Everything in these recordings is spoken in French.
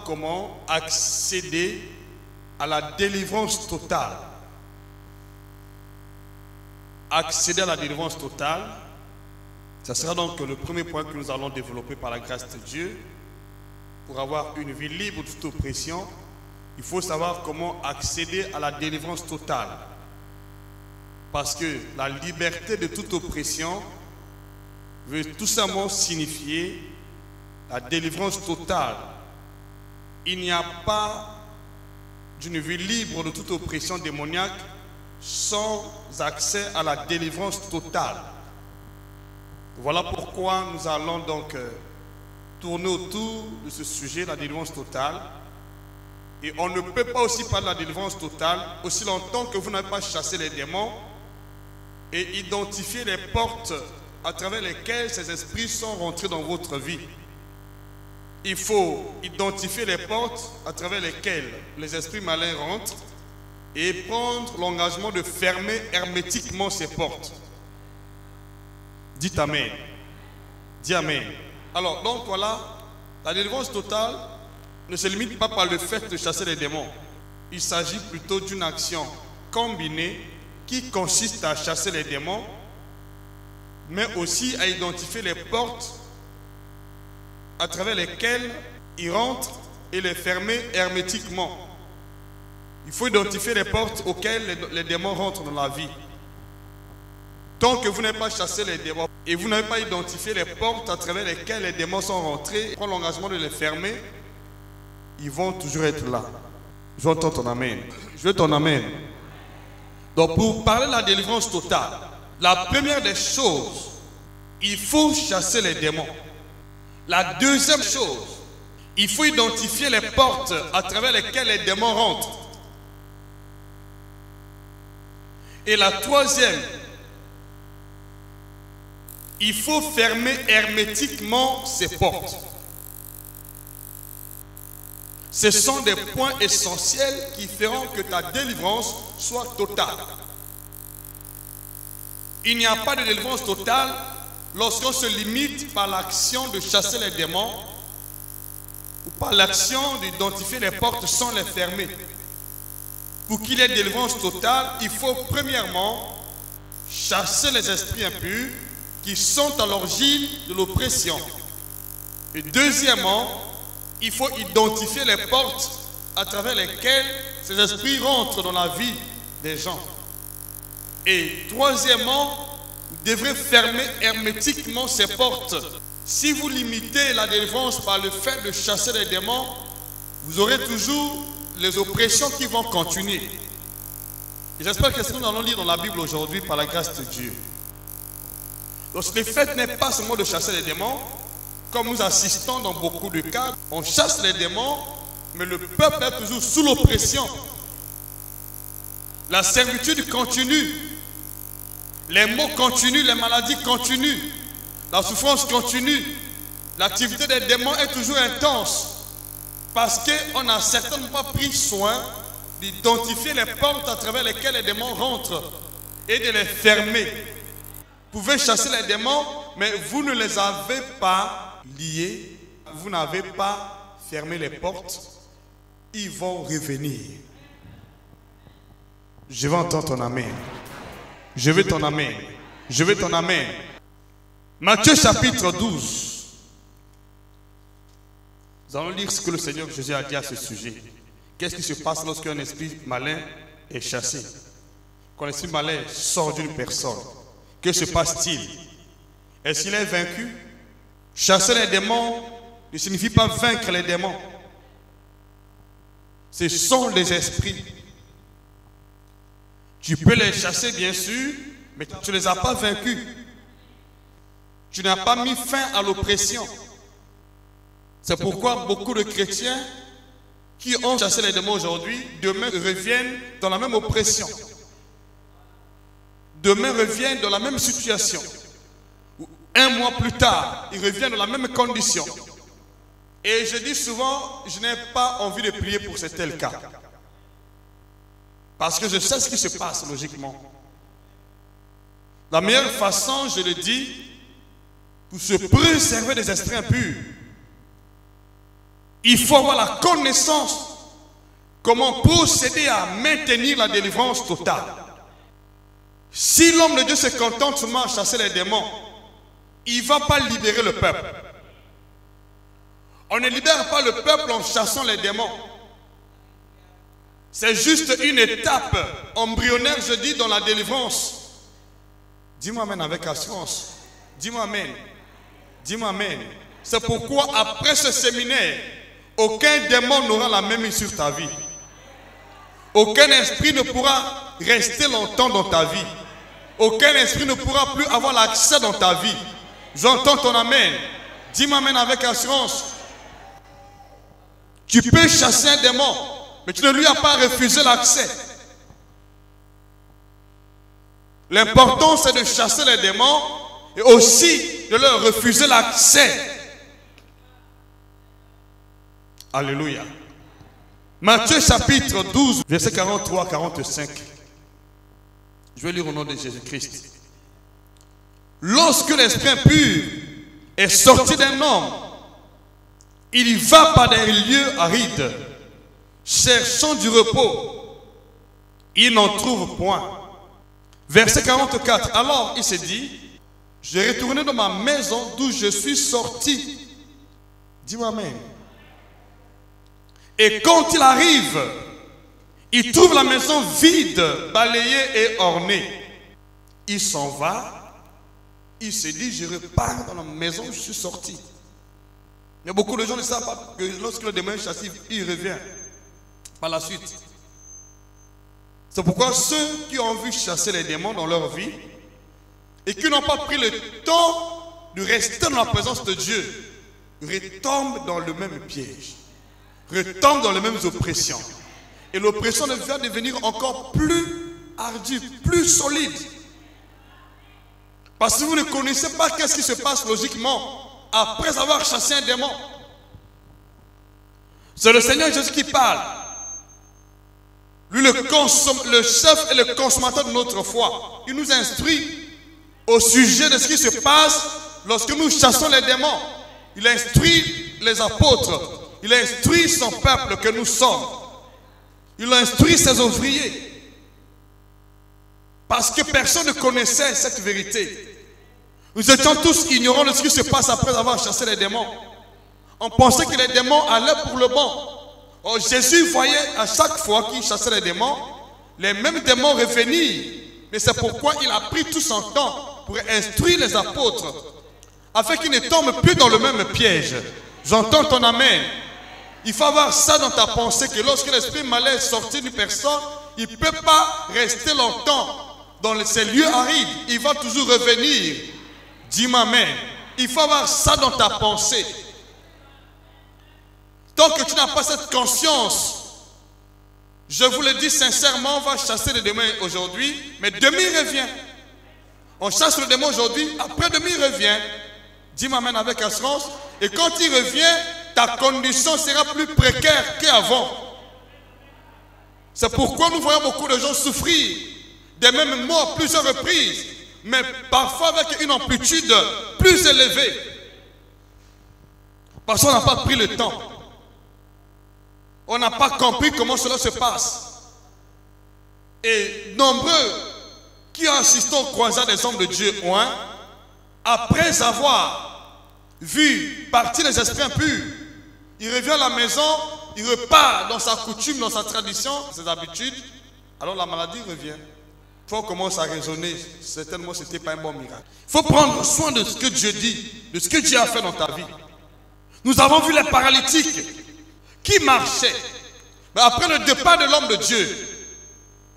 comment accéder à la délivrance totale. Accéder à la délivrance totale, ce sera donc le premier point que nous allons développer par la grâce de Dieu. Pour avoir une vie libre de toute oppression, il faut savoir comment accéder à la délivrance totale. Parce que la liberté de toute oppression veut tout simplement signifier la délivrance totale. Il n'y a pas d'une vie libre de toute oppression démoniaque sans accès à la délivrance totale. Voilà pourquoi nous allons donc tourner autour de ce sujet, la délivrance totale. Et on ne peut pas aussi parler de la délivrance totale aussi longtemps que vous n'avez pas chassé les démons et identifié les portes à travers lesquelles ces esprits sont rentrés dans votre vie. Il faut identifier les portes à travers lesquelles les esprits malins rentrent et prendre l'engagement de fermer hermétiquement ces portes. Dites Amen. Dis Amen. Alors, donc voilà, la délivrance totale ne se limite pas par le fait de chasser les démons. Il s'agit plutôt d'une action combinée qui consiste à chasser les démons, mais aussi à identifier les portes à travers lesquelles ils rentrent et les fermer hermétiquement. Il faut identifier les portes auxquelles les démons rentrent dans la vie. Tant que vous n'avez pas chassé les démons et vous n'avez pas identifié les portes à travers lesquelles les démons sont rentrés, prendre l'engagement de les fermer, ils vont toujours être là. Je veux entendre ton amen. Je veux ton amen. Donc pour parler de la délivrance totale, la première des choses, il faut chasser les démons. La deuxième chose, il faut identifier les portes à travers lesquelles les démons rentrent. Et la troisième, il faut fermer hermétiquement ces portes. Ce sont des points essentiels qui feront que ta délivrance soit totale. Il n'y a pas de délivrance totale lorsqu'on se limite par l'action de chasser les démons ou par l'action d'identifier les portes sans les fermer. Pour qu'il y ait délivrance totale, il faut premièrement chasser les esprits impurs qui sont à l'origine de l'oppression. Et deuxièmement, il faut identifier les portes à travers lesquelles ces esprits rentrent dans la vie des gens. Et troisièmement, vous devrez fermer hermétiquement ces portes. Si vous limitez la délivrance par le fait de chasser les démons, vous aurez toujours les oppressions qui vont continuer. Et j'espère que ce que nous allons lire dans la Bible aujourd'hui par la grâce de Dieu. Donc le fait n'est pas seulement de chasser les démons, comme nous assistons dans beaucoup de cas, on chasse les démons, mais le peuple est toujours sous l'oppression. La servitude continue, les maux continuent, les maladies continuent, la souffrance continue, l'activité des démons est toujours intense, parce qu'on n'a certainement pas pris soin d'identifier les portes à travers lesquelles les démons rentrent et de les fermer. Vous pouvez chasser les démons, mais vous ne les avez pas liés, vous n'avez pas fermé les portes, ils vont revenir. Je veux entendre ton amen. Je veux ton amen. Je veux ton amen. Matthieu chapitre 12. Nous allons lire ce que le Seigneur Jésus a dit à ce sujet. Qu'est-ce qui se passe lorsqu'un esprit malin est chassé? Quand l'esprit malin sort d'une personne, que se passe-t-il? Est-ce qu'il est vaincu? Chasser les démons ne signifie pas vaincre les démons. Ce sont les esprits. Tu peux les chasser bien sûr, mais tu ne les as pas vaincus. Tu n'as pas mis fin à l'oppression. C'est pourquoi beaucoup de chrétiens qui ont chassé les démons aujourd'hui, demain reviennent dans la même oppression. Demain reviennent dans la même situation. Un mois plus tard, ils reviennent dans la même condition. Et je dis souvent, je n'ai pas envie de prier pour ce tel cas. Parce que je sais ce qui se passe logiquement. La meilleure façon, je le dis, pour se préserver des esprits impurs, Il faut avoir la connaissance comment procéder à maintenir la délivrance totale. Si l'homme de Dieu se contente seulement à chasser les démons, il ne va pas libérer le peuple. On ne libère pas le peuple en chassant les démons. C'est juste une étape embryonnaire, je dis, dans la délivrance. Dis-moi amen avec assurance. Dis-moi amen. Dis-moi amen. C'est pourquoi après ce séminaire, aucun démon n'aura la même issue sur ta vie. Aucun esprit ne pourra rester longtemps dans ta vie. Aucun esprit ne pourra plus avoir l'accès dans ta vie. J'entends ton amen. Dis-moi amen avec assurance. Tu peux chasser un démon, mais tu ne lui as pas refusé l'accès. L'important, c'est de chasser les démons et aussi de leur refuser l'accès. Alléluia. Matthieu chapitre 12, verset 43-45. Je vais lire au nom de Jésus-Christ. Lorsque l'esprit impur est sorti d'un homme, il va par des lieux arides, cherchant du repos. Il n'en trouve point. Verset 44. Alors il s'est dit, je retourné dans ma maison d'où je suis sorti. Dis-moi amen. Et quand il arrive, il trouve la maison vide, balayée et ornée. Il s'en va. Il se dit, je repars dans la maison où je suis sorti. Mais beaucoup de gens ne savent pas que lorsque le démon est chassé, il revient par la suite. C'est pourquoi ceux qui ont vu chasser les démons dans leur vie et qui n'ont pas pris le temps de rester dans la présence de Dieu retombent dans le même piège, retombent dans les mêmes oppressions. Et l'oppression va devenir encore plus ardue, plus solide. Parce que vous ne connaissez pas qu'est-ce qui se passe logiquement après avoir chassé un démon. C'est le Seigneur Jésus qui parle. Lui, le chef et le consommateur de notre foi. Il nous instruit au sujet de ce qui se passe lorsque nous chassons les démons. Il instruit les apôtres. Il instruit son peuple que nous sommes. Il instruit ses ouvriers. Parce que personne ne connaissait cette vérité. Nous étions tous ignorants de ce qui se passe après avoir chassé les démons. On pensait que les démons allaient pour le bon. Or, Jésus voyait à chaque fois qu'il chassait les démons, les mêmes démons revenir. Mais c'est pourquoi il a pris tout son temps pour instruire les apôtres, afin qu'ils ne tombent plus dans le même piège. J'entends ton amen. Il faut avoir ça dans ta pensée, que lorsque l'esprit malin est sorti d'une personne, il ne peut pas rester longtemps dans ces lieux arides. Il va toujours revenir. Dis-moi amen. Il faut avoir ça dans ta pensée. Tant que tu n'as pas cette conscience, je vous le dis sincèrement, on va chasser le démon aujourd'hui, mais demain il revient. On chasse le démon aujourd'hui, après demain il revient. Dis-moi amen avec assurance. Et quand il revient, ta condition sera plus précaire qu'avant. C'est pourquoi nous voyons beaucoup de gens souffrir des mêmes morts plusieurs reprises, mais parfois avec une amplitude plus élevée. Parce qu'on n'a pas pris le temps. On n'a pas compris comment cela se passe. Et nombreux qui ont assisté aux croisades des hommes de Dieu, après avoir vu partir les esprits impurs, il revient à la maison, il repart dans sa coutume, dans sa tradition, ses habitudes, alors la maladie revient. Faut commencer à raisonner, certainement ce n'était pas un bon miracle. Il faut prendre soin de ce que Dieu dit, de ce que Dieu a fait dans ta vie. Nous avons vu les paralytiques qui marchaient. Mais après le départ de l'homme de Dieu,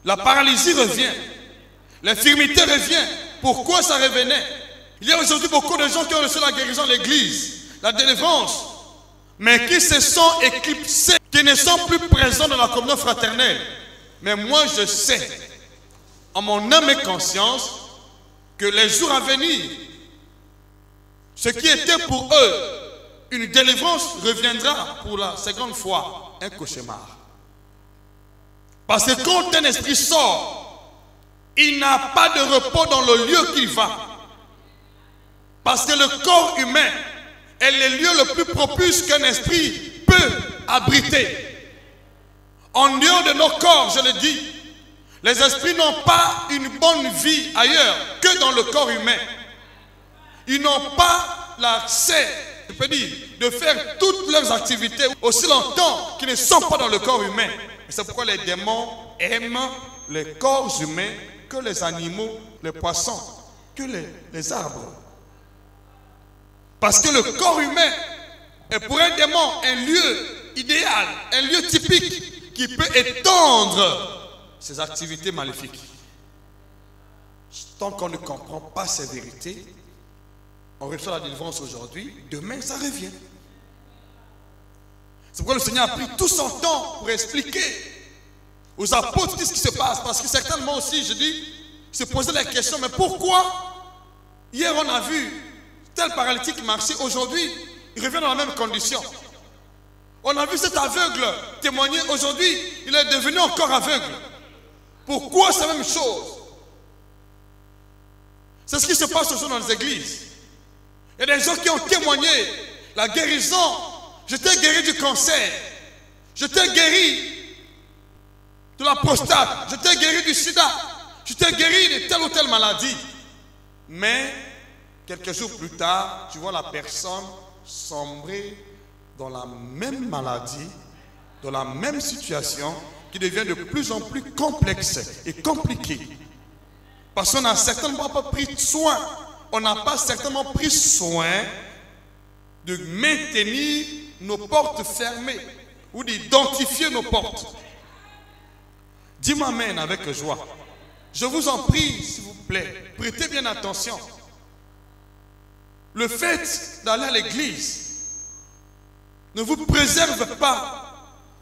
la paralysie revient, l'infirmité revient. Pourquoi ça revenait? Il y a aujourd'hui beaucoup de gens qui ont reçu la guérison de l'église, la délivrance, mais qui se sont éclipsés, qui ne sont plus présents dans la communion fraternelle. Mais moi je sais, en mon âme et conscience, que les jours à venir, ce qui était pour eux une délivrance reviendra pour la seconde fois un cauchemar. Parce que quand un esprit sort, il n'a pas de repos dans le lieu qu'il va. Parce que le corps humain est le lieu le plus propice qu'un esprit peut peut abriter. En dehors de nos corps, je le dis, les esprits n'ont pas une bonne vie ailleurs que dans le corps humain. Ils n'ont pas l'accès, je peux dire, de faire toutes leurs activités aussi longtemps qu'ils ne sont pas dans le corps humain. C'est pourquoi les démons aiment les corps humains que les animaux, les poissons, que les arbres. Parce que le corps humain est pour un démon un lieu idéal, un lieu typique qui peut étendre ses activités maléfiques. Tant qu'on ne comprend pas ces vérités, on reçoit la délivrance aujourd'hui, demain ça revient. C'est pourquoi le Seigneur a pris tout son temps pour expliquer aux apôtres ce qui se passe. Parce que certainement aussi, je dis, se posaient la question, mais pourquoi hier on a vu tel paralytique marcher, aujourd'hui il revient dans la même condition. On a vu cet aveugle témoigner, aujourd'hui il est devenu encore aveugle. Pourquoi c'est la même chose? C'est ce qui se passe aujourd'hui dans les églises. Il y a des gens qui ont témoigné la guérison. Je t'ai guéri du cancer. Je t'ai guéri de la prostate. Je t'ai guéri du sida. Je t'ai guéri de telle ou telle maladie. Mais quelques jours plus tard, tu vois la personne sombrer dans la même maladie, dans la même situation, qui devient de plus en plus complexe et compliquée. Parce qu'on n'a certainement pas pris soin. On n'a pas certainement pris soin de maintenir nos portes fermées ou d'identifier nos portes. Dis-moi amen avec joie. Je vous en prie, s'il vous plaît, prêtez bien attention. Le fait d'aller à l'église ne vous préserve pas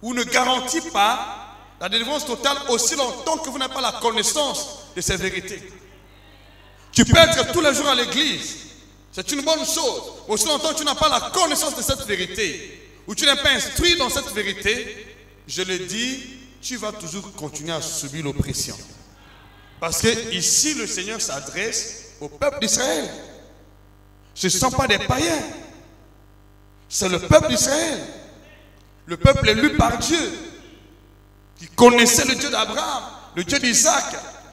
ou ne garantit pas la délivrance totale aussi longtemps que vous n'avez pas la connaissance de ces vérités. Tu peux être tous les jours à l'église, c'est une bonne chose. Aussi longtemps que tu n'as pas la connaissance de cette vérité, ou tu n'es pas instruit dans cette vérité, je le dis, tu vas toujours continuer à subir l'oppression. Parce que ici, le Seigneur s'adresse au peuple d'Israël. Ce ne sont pas des païens. C'est le peuple d'Israël. Le peuple élu par Dieu, qui connaissait le Dieu d'Abraham, le Dieu d'Isaac,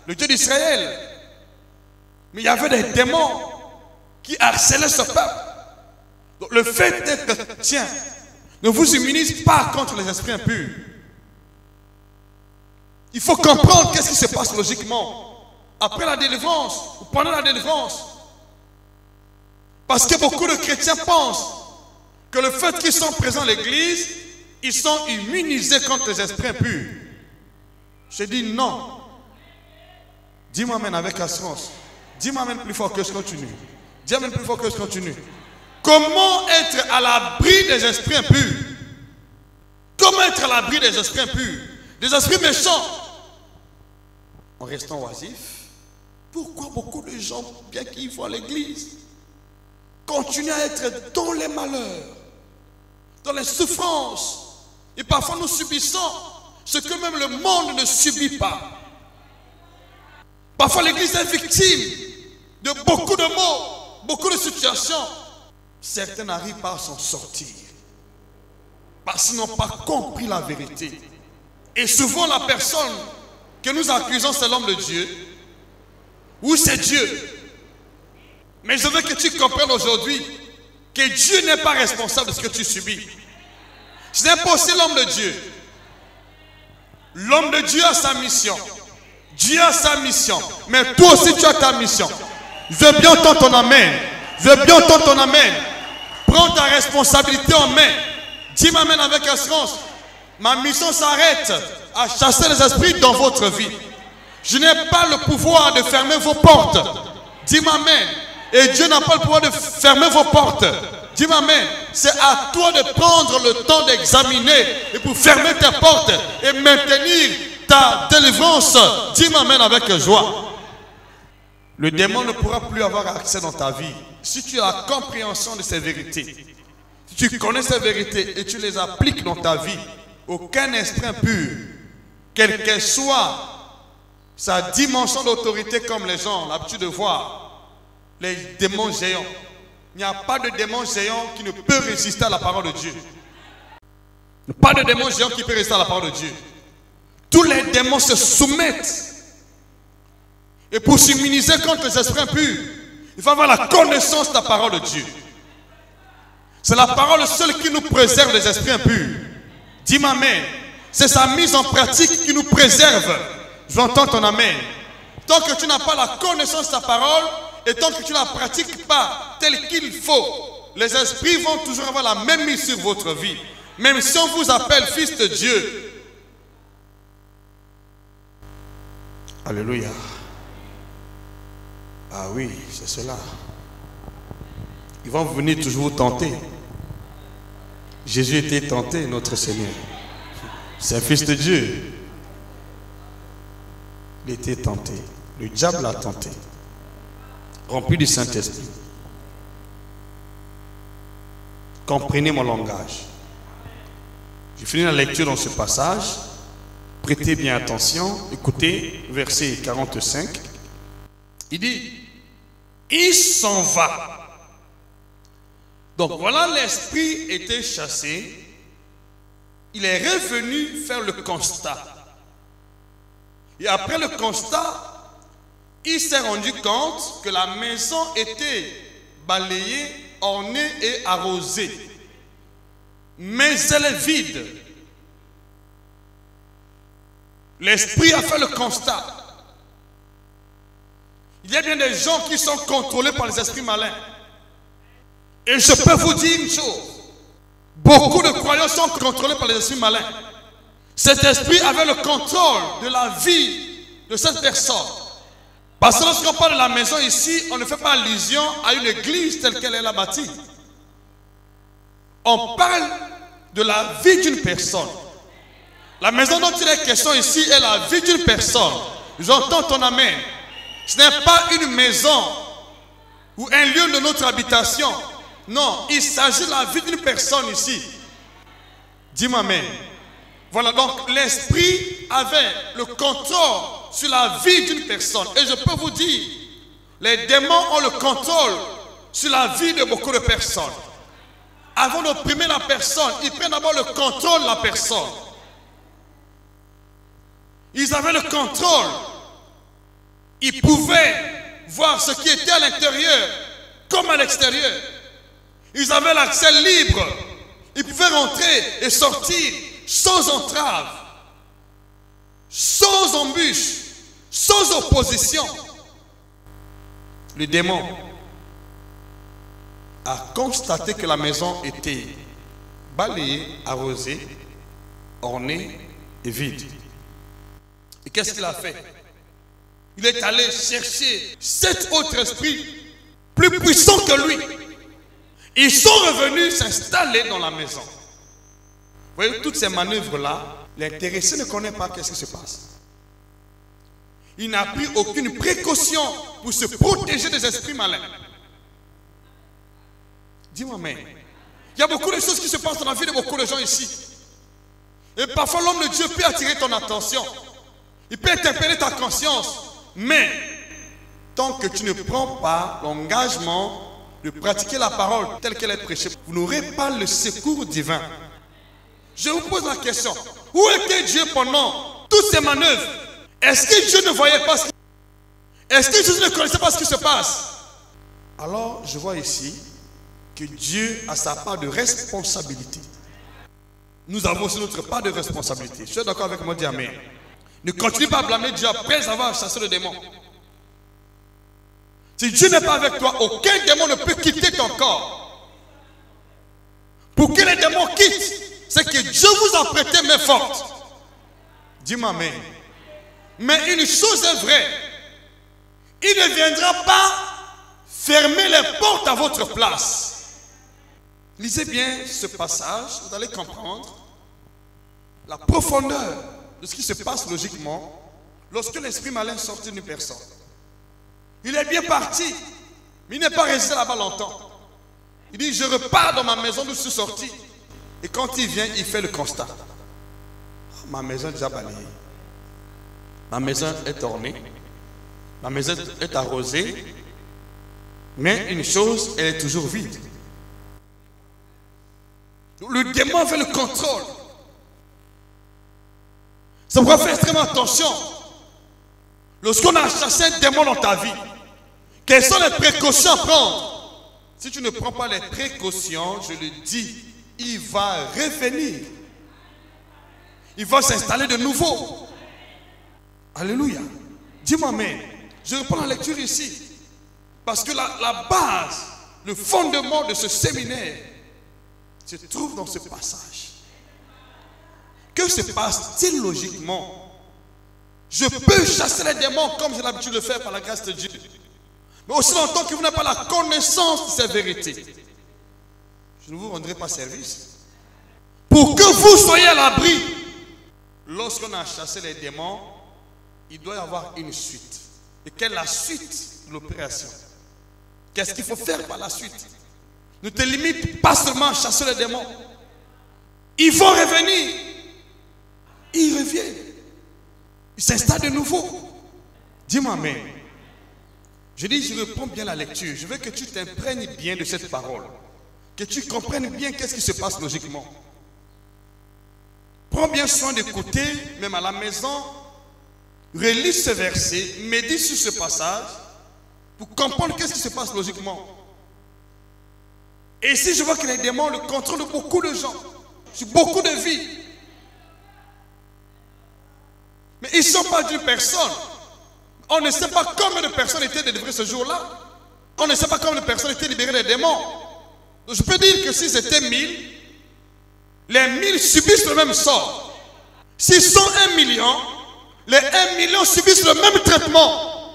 le Dieu d'Israël. Mais il y avait des démons qui harcelaient ce peuple. Donc le fait d'être chrétien ne vous immunise pas contre les esprits impurs. Il faut comprendre qu'est-ce qui se passe logiquement après la délivrance ou pendant la délivrance. Parce que beaucoup de chrétiens pensent que le fait qu'ils sont présents à l'église, ils sont immunisés contre les esprits impurs. Je dis non. Dis-moi amen avec assurance. Dis-moi amen plus fort que je continue. Dis amen plus fort que je continue. Comment être à l'abri des esprits impurs? Comment être à l'abri des esprits impurs? Des esprits méchants? En restant oisifs. Pourquoi beaucoup de gens, bien qu'ils vont à l'église, continuent à être dans les malheurs, dans les souffrances? Et parfois nous subissons ce que même le monde ne subit pas. Parfois l'église est victime de beaucoup de maux, beaucoup de situations. Certains n'arrivent pas à s'en sortir parce qu'ils n'ont pas compris la vérité. Et souvent la personne que nous accusons, c'est l'homme de Dieu ou c'est Dieu. Mais je veux que tu comprennes aujourd'hui que Dieu n'est pas responsable de ce que tu subis. Ce n'est pas aussi l'homme de Dieu. L'homme de Dieu a sa mission. Dieu a sa mission. Mais toi aussi tu as ta mission. Je veux bien entendre ton amen. Je veux bien entendre ton amen. Prends ta responsabilité en main. Dis-moi amen avec assurance. Ma mission s'arrête à chasser les esprits dans votre vie. Je n'ai pas le pouvoir de fermer vos portes. Dis-moi amen. Et Dieu n'a pas le pouvoir de fermer vos portes. Dis-moi amen. C'est à toi de prendre le temps d'examiner et pour fermer tes portes et maintenir ta délivrance. Dis-moi amen avec joie. Le démon ne pourra plus avoir accès dans ta vie si tu as la compréhension de ces vérités. Si tu connais ces vérités et tu les appliques dans ta vie, aucun esprit impur, quelle qu'elle soit sa dimension d'autorité, comme les gens ont l'habitude de voir, les démons géants. Il n'y a pas de démon géant qui ne peut résister à la parole de Dieu. Pas de démon géant qui peut résister à la parole de Dieu. Tous les démons se soumettent. Et pour s'immuniser contre les esprits impurs, il faut avoir la connaissance de la parole de Dieu. C'est la parole seule qui nous préserve des esprits impurs. Dis-moi amen. C'est sa mise en pratique qui nous préserve. J'entends ton amen. Tant que tu n'as pas la connaissance de ta parole et tant que tu ne la pratiques pas tel qu'il faut, les esprits vont toujours avoir la même mise sur votre vie. Même si on vous appelle fils de Dieu. Alléluia. Ah oui, c'est cela. Ils vont venir toujours vous tenter. Jésus était tenté, notre Seigneur. C'est un fils de Dieu. Il était tenté. Le diable l'a tenté. Rempli du Saint-Esprit. Comprenez mon langage. J'ai fini la lecture dans ce passage. Prêtez bien attention. Écoutez, verset 45. Il dit, il s'en va. Donc voilà, l'esprit était chassé. Il est revenu faire le constat. Et après le constat, il s'est rendu compte que la maison était balayée, ornée et arrosée. Mais elle est vide. L'esprit a fait le constat. Il y a bien des gens qui sont contrôlés par les esprits malins. Et je peux vous dire une chose. Beaucoup de croyants sont contrôlés par les esprits malins. Cet esprit avait le contrôle de la vie de cette personne. Parce que lorsqu'on parle de la maison ici, on ne fait pas allusion à une église telle qu'elle est là bâtie. On parle de la vie d'une personne. La maison dont il est question ici est la vie d'une personne. J'entends ton amen. Ce n'est pas une maison ou un lieu de notre habitation. Non, il s'agit de la vie d'une personne ici. Dis-moi amen. Voilà, donc l'esprit avait le contrôle sur la vie d'une personne. Et je peux vous dire, les démons ont le contrôle sur la vie de beaucoup de personnes. Avant d'opprimer la personne, ils prennent d'abord le contrôle de la personne. Ils avaient le contrôle. Ils pouvaient voir ce qui était à l'intérieur comme à l'extérieur. Ils avaient l'accès libre. Ils pouvaient rentrer et sortir sans entrave, sans embûche, sans opposition. Le démon a constaté que la maison était balayée, arrosée, ornée et vide. Et qu'est-ce qu'il a fait? Il est allé chercher 7 autres esprits plus puissants que lui. Ils sont revenus s'installer dans la maison. Vous voyez, toutes ces manœuvres-là, l'intéressé ne connaît pas qu'est-ce qui se passe. Il n'a pris aucune précaution pour se protéger des esprits malins. Dis-moi, mais il y a beaucoup de choses qui se passent dans la vie de beaucoup de gens ici. Et parfois, l'homme de Dieu peut attirer ton attention. Il peut interpeller ta conscience. Mais, tant que tu ne prends pas l'engagement de pratiquer la parole telle qu'elle est prêchée, vous n'aurez pas le secours divin. Je vous pose la question. Où était Dieu pendant toutes ces manœuvres? Est-ce que Dieu ne voyait pas ce qui... Est-ce que Jésus ne connaissait pas ce qui se passe? Alors, je vois ici que Dieu a sa part de responsabilité. Nous avons aussi notre part de responsabilité. Je suis d'accord avec moi, dis amen. Ne continue pas à blâmer Dieu après avoir chassé le démon. Si Dieu n'est pas avec toi, aucun démon ne peut quitter ton corps. Pour que les démons quittent, c'est que Dieu vous a prêté main forte. Dis-moi amen. Mais une chose est vraie. Il ne viendra pas fermer les portes à votre place. Lisez bien ce passage, vous allez comprendre la profondeur de ce qui se passe logiquement lorsque l'esprit malin sortit d'une personne. Il est bien parti, mais il n'est pas resté là-bas longtemps. Il dit, je repars dans ma maison d'où je suis sorti. Et quand il vient, il fait le constat. Ma maison est déjà balayée. Ma maison est ornée. Ma maison est arrosée. Mais une chose, elle est toujours vide. Le démon fait le contrôle. Ça pourra faire extrêmement attention. Lorsqu'on a chassé un démon dans ta vie, quelles sont les précautions à prendre? Si tu ne prends pas les précautions, je le dis, il va revenir. Il va s'installer de nouveau. Alléluia. Dis-moi amen. Je reprends la lecture ici. Parce que la base, le fondement de ce séminaire se trouve dans ce passage. Que se passe-t-il logiquement? Je peux chasser les démons comme j'ai l'habitude de le faire par la grâce de Dieu. Mais aussi longtemps que vous n'avez pas la connaissance de ces vérités, je ne vous rendrai pas service. Pour que vous soyez à l'abri, lorsqu'on a chassé les démons, il doit y avoir une suite. Et quelle est la suite de l'opération? Qu'est-ce qu'il faut faire par la suite? Ne te limite pas seulement à chasser les démons. Ils vont revenir. Ils reviennent. Ils s'installent de nouveau. Dis-moi amen. Je dis, je reprends bien la lecture. Je veux que tu t'imprègnes bien de cette parole. Que tu comprennes bien qu'est-ce qui se passe logiquement. Prends bien soin d'écouter, même à la maison. Relis ce verset, médite sur ce passage pour comprendre qu'est-ce qui se passe logiquement. Et si je vois que les démons le contrôlent beaucoup de gens, sur beaucoup de vies, mais ils ne sont pas d'une personne. On ne sait pas combien de personnes étaient délivrées ce jour-là. On ne sait pas combien de personnes étaient libérées des démons. Donc je peux dire que si c'était 1000, les 1000 subissent le même sort. S'ils sont 1 million, les 1 million subissent le même traitement.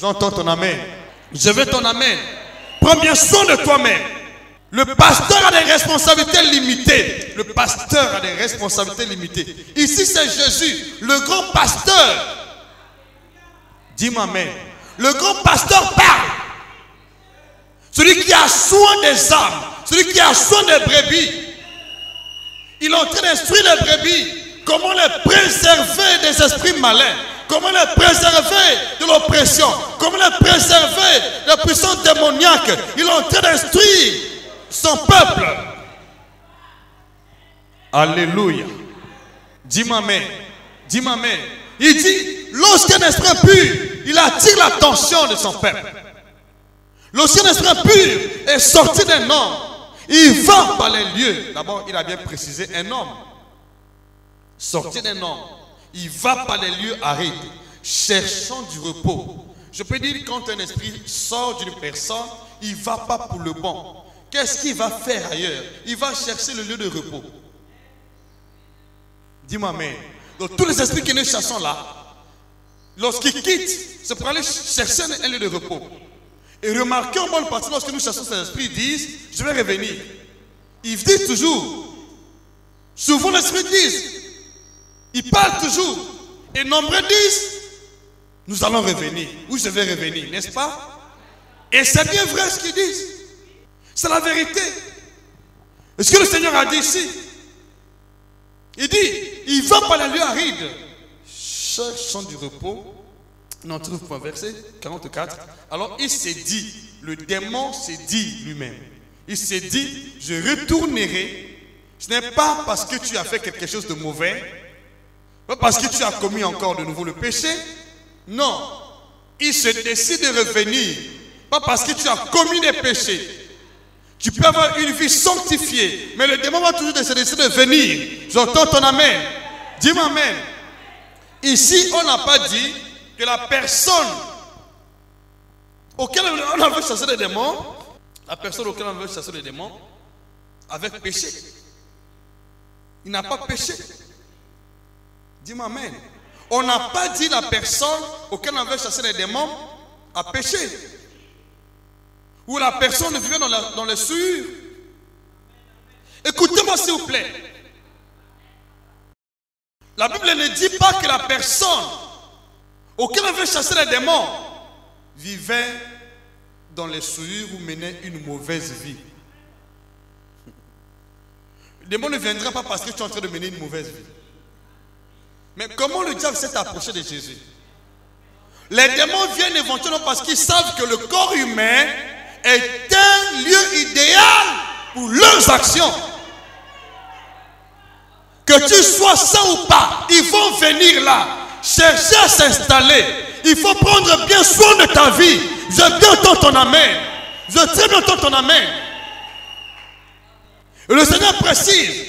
J'entends ton amen. Je veux ton amen. Prends bien soin de toi-même. Le pasteur a des responsabilités limitées. Le pasteur a des responsabilités limitées. Ici c'est Jésus, le grand pasteur. Dis-moi amen. Le grand pasteur parle. Celui qui a soin des âmes. Celui qui a soin des brebis. Il est en train d'instruire les brebis. Comment les préserver des esprits malins. Comment les préserver de l'oppression. Comment les préserver de la puissance démoniaque. Il est en train d'instruire son peuple. Alléluia. Dis-moi amen. Dis-moi amen. Il dit, lorsqu'un esprit pur, il attire l'attention de son peuple. Lorsqu'un esprit pur est sorti d'un homme, il va par les lieux. D'abord, il a bien précisé un homme. Sorti d'un homme, il va par les lieux arides, cherchant du repos. Je peux dire, quand un esprit sort d'une personne, il ne va pas pour le bon. Qu'est-ce qu'il va faire ailleurs? Il va chercher le lieu de repos. Dis-moi amen. Donc tous les esprits que nous chassons là, lorsqu'ils quittent, c'est pour aller chercher un lieu de repos. Et remarquez en bonne partie, lorsque nous chassons ces esprits, ils disent, je vais revenir. Ils disent toujours, souvent les esprits disent, ils parlent toujours. Et nombreux disent, nous allons revenir. Ou je vais revenir, n'est-ce pas? Et c'est bien vrai ce qu'ils disent. C'est la vérité. Et ce que le Seigneur a dit ici, il dit, il va par les lieux arides, cherchant du repos. On en trouve un verset 44. Alors il s'est dit, le démon s'est dit lui-même. Il s'est dit, je retournerai. Ce n'est pas parce que tu as fait quelque chose de mauvais, pas parce que tu as commis encore de nouveau le péché. Non, il se décide de revenir. Pas parce que tu as commis des péchés. Tu peux avoir une vie sanctifiée, mais le démon va toujours se décider de venir. J'entends ton amen. Dis-moi amen. Ici, on n'a pas dit que la personne auquel on a veut chasser les démons, la personne auquel on veut chasser les démons, avait péché. Il n'a pas péché. Dis-moi amen. On n'a pas dit la personne auquel on veut chasser les démons a péché. Ou la personne vivait dans les souillures. Écoutez-moi s'il vous plaît. La Bible ne dit pas que la personne auquel on veut chasser les démons vivait dans les souillures ou menait une mauvaise vie. Le démon ne viendra pas parce que tu es en train de mener une mauvaise vie. Mais comment le diable s'est approché de Jésus? Les démons viennent éventuellement parce qu'ils savent que le corps humain est un lieu idéal pour leurs actions. Que Que tu sois saint ou pas, ils vont venir là, chercher à s'installer. Il faut prendre bien soin de ta vie. Je veux bien entendre ton amen. Je veux très bien entendre ton amen. Et le Seigneur précise,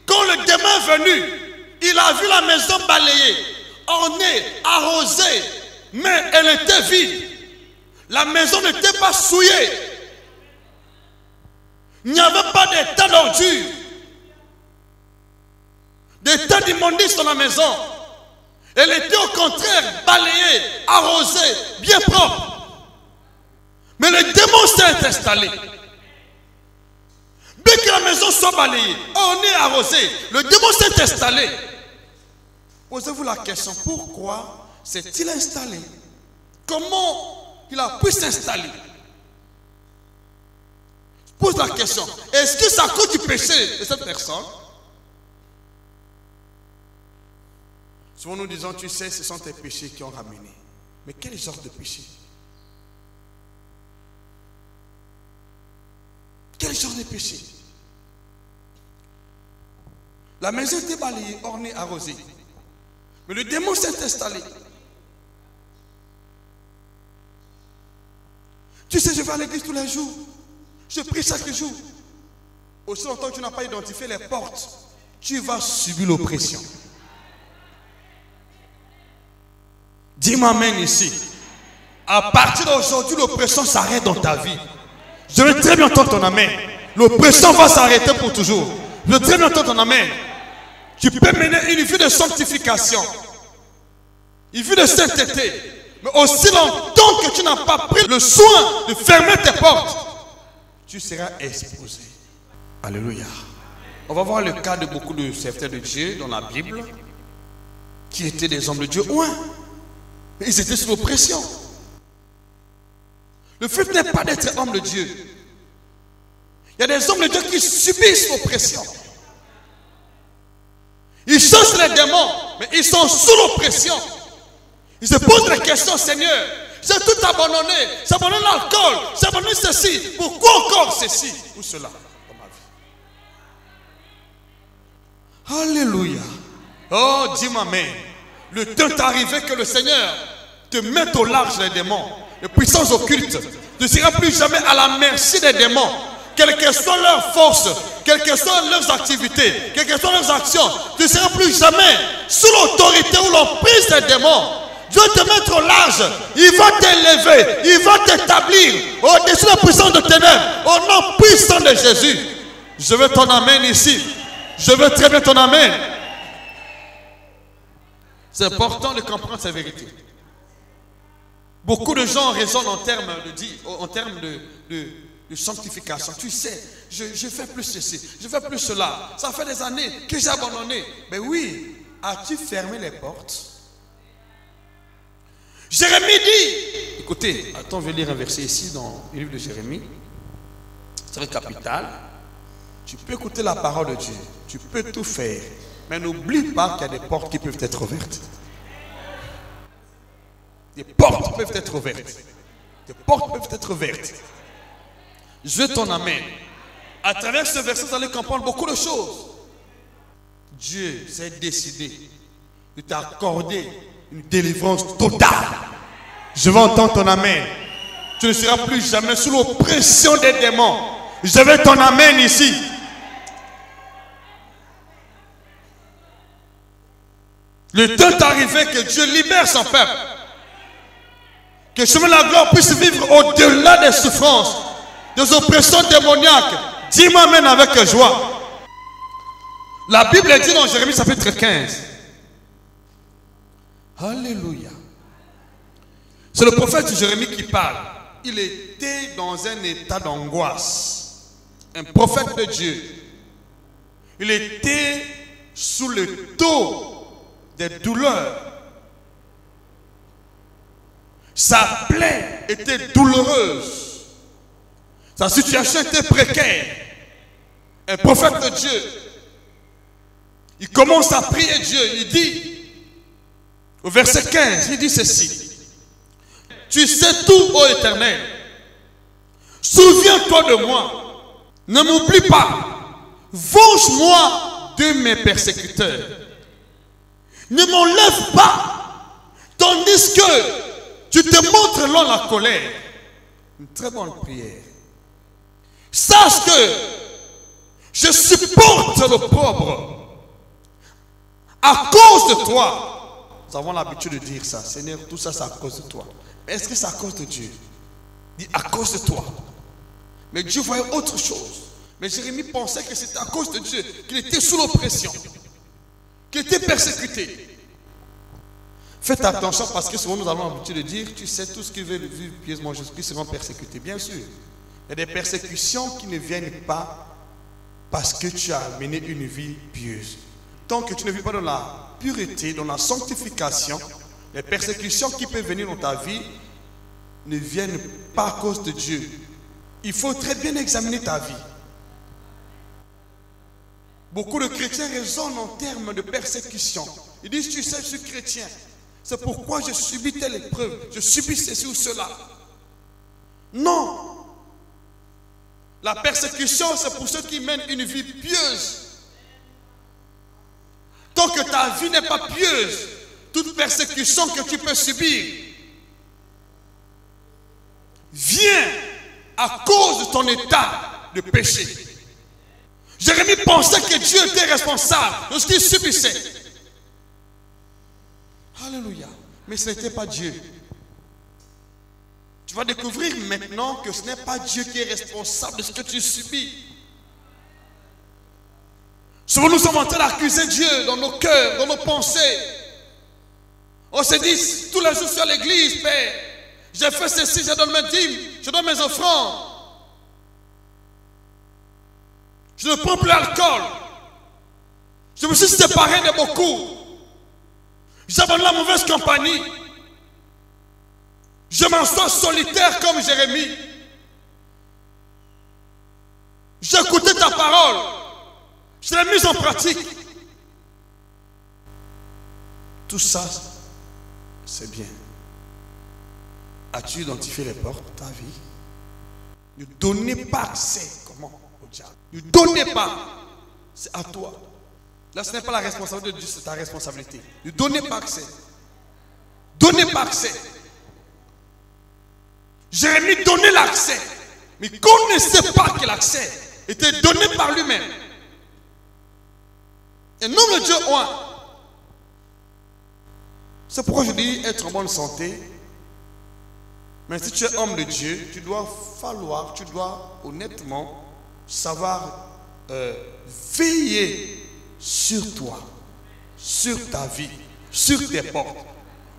quand le démon est venu, il a vu la maison balayée, ornée, arrosée, mais elle était vide. La maison n'était pas souillée. Il n'y avait pas de tas d'ordures, des tas d'immondices dans la maison. Elle était au contraire balayée, arrosée, bien propre. Mais le démon s'est installé. Bien que la maison soit balayée, ornée, arrosée, le démon s'est installé. Posez-vous la question, pourquoi s'est-il installé? Comment il a pu s'installer? Pose la question, est-ce que c'est à cause du péché de cette personne? Souvent nous disons, tu sais, ce sont tes péchés qui ont ramené. Mais quel genre de péché? Quel genre de péché? La maison était balayée, ornée, arrosée. Mais le démon s'est installé. Tu sais, je vais à l'église tous les jours. Je prie chaque jour. Aussi longtemps que tu n'as pas identifié les portes, tu vas subir l'oppression. Dis-moi amen ici. À partir d'aujourd'hui, l'oppression s'arrête dans ta vie. Je veux très bien entendre ton amen. L'oppression va s'arrêter pour toujours. Je veux très bien entendre ton amen. Tu peux mener une vie de sanctification, une vie de sainteté. Mais aussi longtemps que tu n'as pas pris le soin de fermer tes portes, tu seras exposé. Alléluia. On va voir le cas de beaucoup de serviteurs de Dieu dans la Bible qui étaient des hommes de Dieu. Ouais. Mais ils étaient sous l'oppression. Le fait n'est pas d'être homme de Dieu. Il y a des hommes de Dieu qui subissent l'oppression. Ils chassent les démons, mais ils sont sous l'oppression. Ils se posent la question, Seigneur, j'ai tout abandonné. J'ai abandonné l'alcool, j'ai abandonné ceci. Pourquoi encore ceci ou cela dans ma vie? Alléluia. Oh, dis-moi amen. Le temps est arrivé que le Seigneur te mette au large des démons, les puissances occultes. Tu ne seras plus jamais à la merci des démons. Quelle que soit leur force, quelles que soient leurs activités, quelles que soient leurs actions, tu ne seras plus jamais sous l'autorité ou l'emprise des démons. Dieu te mettre au large, il va t'élever, il va t'établir au-dessus de la puissance de ténèbres, au nom puissant de Jésus. Je veux ton amen ici. Je veux très bien ton amen. C'est important de comprendre ces vérités. Beaucoup de gens raisonnent en termes de sanctification. Tu sais, je fais plus ceci, je fais plus cela. Ça fait des années que j'ai abandonné. Mais oui, as-tu fermé les portes? Jérémie dit, écoutez, attends, je vais lire un verset ici dans le livre de Jérémie. C'est le capital. Tu peux écouter la parole de Dieu, tu peux tout faire, mais n'oublie pas qu'il y a des portes qui peuvent être ouvertes. Des portes peuvent être ouvertes. Des portes peuvent être ouvertes. Je veux ton amen. À travers ce verset, vous allez comprendre beaucoup de choses. Dieu s'est décidé de t'accorder une délivrance totale. Je veux entendre ton amen. Tu ne seras plus jamais sous l'oppression des démons. Je veux ton amen ici. Le temps est arrivé que Dieu libère son peuple. Que le chemin de la gloire puisse vivre au-delà des souffrances, des oppressions démoniaques. Dis-moi amen avec joie. La Bible dit dans Jérémie chapitre 15. Alléluia. C'est le prophète Jérémie qui parle. Il était dans un état d'angoisse. Un prophète de Dieu. Il était sous le taux des douleurs. Sa plaie était douloureuse. Sa situation était précaire. Un prophète de Dieu. Il commence à prier Dieu. Il dit, au verset 15, il dit ceci. Tu sais tout, ô Éternel. Souviens-toi de moi. Ne m'oublie pas. Venge-moi de mes persécuteurs. Ne m'enlève pas, tandis que tu te montres lent la colère. Une très bonne prière. Sache que je supporte l'opprobre à cause de toi. Nous avons l'habitude de dire ça. Seigneur, tout ça, c'est à cause de toi. Mais est-ce que c'est à cause de Dieu? Dit à cause de toi. Mais Dieu voyait autre chose. Mais Jérémie pensait que c'était à cause de Dieu, qu'il était sous l'oppression, qu'il était persécuté. Faites attention parce que souvent nous avons l'habitude de dire, tu sais, tous ceux qui veulent vivre pieusement Jésus-Christ seront persécutés. Bien sûr, il y a des persécutions qui ne viennent pas parce que tu as mené une vie pieuse. Tant que tu ne vis pas dans la pureté, dans la sanctification, les persécutions qui peuvent venir dans ta vie ne viennent pas à cause de Dieu. Il faut très bien examiner ta vie. Beaucoup de chrétiens raisonnent en termes de persécution. Ils disent, tu sais, je suis chrétien. C'est pourquoi je subis telle épreuve. Je subis ceci ou cela. Non. La persécution, c'est pour ceux qui mènent une vie pieuse. Tant que ta vie n'est pas pieuse, toute persécution que tu peux subir vient à cause de ton état de péché. Jérémie pensait que Dieu était responsable de ce qu'il subissait. Alléluia. Mais ce n'était pas Dieu. Tu vas découvrir maintenant que ce n'est pas Dieu qui est responsable de ce que tu subis. Souvent nous sommes en train d'accuser Dieu dans nos cœurs, dans nos pensées. On se dit, tous les jours je suis à l'église, Père. J'ai fait ceci, je donne mes dîmes, je donne mes offrandes. Je ne prends plus l'alcool. Je me suis séparé de beaucoup. J'abandonne la mauvaise compagnie. Je m'en sors solitaire comme Jérémie. J'ai écouté ta parole. Je l'ai mise en pratique. Tout ça, c'est bien. As-tu identifié les portes de ta vie? Ne donnez pas accès. Comment? Au diable. Ne donnez pas. C'est à toi. Là, ce n'est pas la responsabilité de Dieu, c'est ta responsabilité. Ne donnez pas accès. Donnez pas accès. Jérémie donnait l'accès. Mais il ne connaissait pas que l'accès était donné par lui-même. Et non le Dieu oint. C'est pourquoi je dis être en bonne santé. Mais si tu es homme de Dieu, tu dois honnêtement savoir veiller sur toi, sur ta vie, sur tes portes.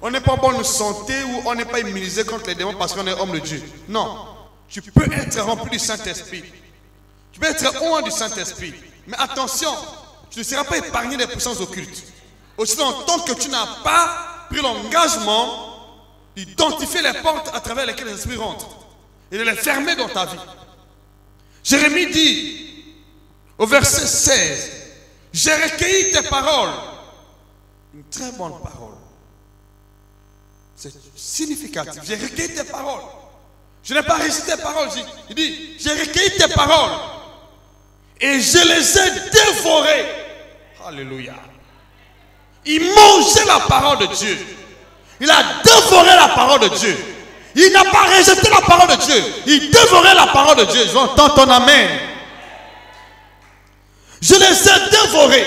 On n'est pas en bonne santé ou on n'est pas immunisé contre les démons parce qu'on est homme de Dieu. Non, tu peux être rempli du Saint-Esprit. Tu peux être oint du Saint-Esprit. Mais attention, tu ne seras pas épargné des puissances occultes. Aussi longtemps que tu n'as pas pris l'engagement d'identifier les portes à travers lesquelles les esprits rentrent et de les fermer dans ta vie. Jérémie dit au verset 16, j'ai recueilli tes paroles. Une très bonne parole. C'est significatif. J'ai recueilli tes paroles. Je n'ai pas récité tes paroles. Il dit, j'ai recueilli tes paroles et je les ai dévorées. Alléluia. Il mangeait la parole de Dieu. Il a dévoré la parole de Dieu. Il n'a pas rejeté la parole de Dieu. Il dévorait la parole de Dieu. J'entends ton amen. Je les ai dévorés.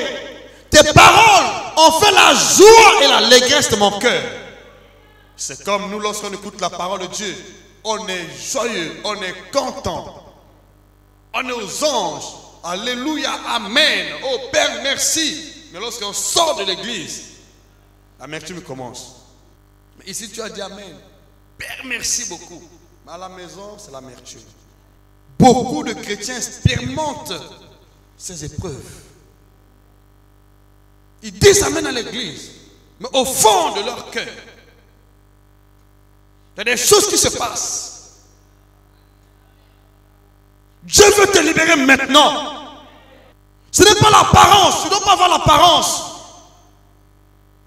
Tes paroles ont fait la joie et l'allégresse de mon cœur. C'est comme nous lorsqu'on écoute la parole de Dieu. On est joyeux, on est content. On est aux anges. Alléluia, amen. Oh Père, merci. Mais lorsqu'on sort de l'église, l'amertume commence. Mais ici tu as dit amen. Père, merci beaucoup. Mais à la maison, c'est l'amertume. Beaucoup de chrétiens expérimentent ces épreuves. Ils disent amen à l'église. Mais au fond de leur cœur, il y a des choses qui se passent. Dieu veut te libérer maintenant. Ce n'est pas l'apparence. Tu ne dois pas avoir l'apparence